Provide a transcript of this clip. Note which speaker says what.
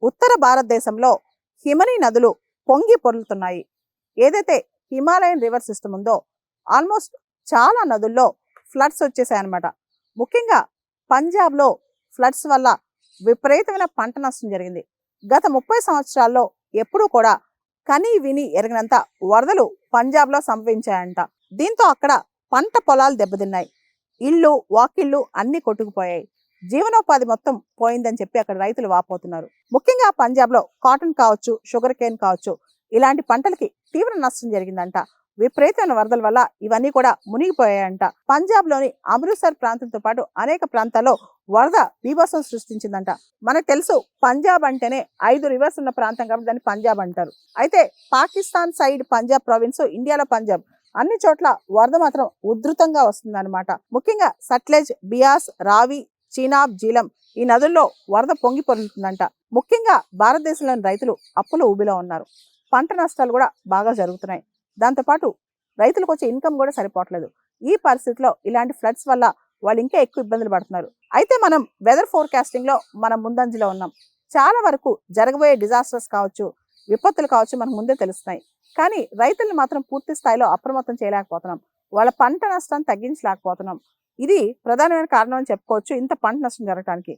Speaker 1: ఉత్తర భారతదేశంలో హిమనీ నదులు పొంగి పొర్లుతున్నాయి. ఏదైతే హిమాలయన్ రివర్ సిస్టమ్ ఉందో ఆల్మోస్ట్ చాలా నదుల్లో ఫ్లడ్స్ వచ్చేసాయన్నమాట. ముఖ్యంగా పంజాబ్లో ఫ్లడ్స్ వల్ల విపరీతమైన పంట నష్టం జరిగింది. గత 30 సంవత్సరాల్లో ఎప్పుడూ కూడా కని విని ఎరగనంత వరదలు పంజాబ్లో సంభవించాయంట. దీంతో అక్కడ పంట పొలాలు దెబ్బతిన్నాయి. ఇళ్ళు వాకిళ్ళు అన్నీ కొట్టుకుపోయాయి. జీవనోపాధి మొత్తం పోయిందని చెప్పి అక్కడ రైతులు వాపోతున్నారు. ముఖ్యంగా పంజాబ్లో కాటన్ కావచ్చు, షుగర్ కేన్ కావచ్చు, ఇలాంటి పంటలకి తీవ్ర నష్టం జరిగిందంట. విపరీతమైన వరదల వల్ల ఇవన్నీ కూడా మునిగిపోయాయంట. పంజాబ్లోని అమృత్సర్ ప్రాంతంతో పాటు అనేక ప్రాంతాల్లో వరద బీభత్సం సృష్టించిందంట. మనకు తెలుసు పంజాబ్ అంటేనే 5 రివర్స్ ఉన్న ప్రాంతం కాబట్టి దాన్ని పంజాబ్ అంటారు. అయితే పాకిస్తాన్ సైడ్ పంజాబ్ ప్రావిన్స్, ఇండియాలో పంజాబ్ అన్ని చోట్ల వరద మాత్రం ఉధృతంగా వస్తుందన్నమాట. ముఖ్యంగా సట్లెజ్, బియాస్, రావి, చీనాబ్, జీలం ఈ నదుల్లో వరద పొంగి పొరులుతుందంట. ముఖ్యంగా భారతదేశంలోని రైతులు అప్పుల ఊబిలో ఉన్నారు. పంట నష్టాలు కూడా బాగా జరుగుతున్నాయి. దాంతోపాటు రైతులకు వచ్చే ఇన్కమ్ కూడా సరిపోవట్లేదు. ఈ పరిస్థితిలో ఇలాంటి ఫ్లడ్స్ వల్ల వాళ్ళు ఇంకా ఎక్కువ ఇబ్బందులు పడుతున్నారు. అయితే మనం వెదర్ ఫోర్కాస్టింగ్లో మనం ముందంజలో ఉన్నాం. చాలా వరకు జరగబోయే డిజాస్టర్స్ కావచ్చు, విపత్తులు కావచ్చు మనకు ముందే తెలుస్తున్నాయి. కానీ రైతులను మాత్రం పూర్తి స్థాయిలో అప్రమత్తం చేయలేకపోతున్నాం. వాళ్ళ పంట నష్టాన్ని తగ్గించలేకపోతున్నాం. ఇది ప్రధానమైన కారణం అని చెప్పుకోవచ్చు ఇంత పంట నష్టం జరగడానికి.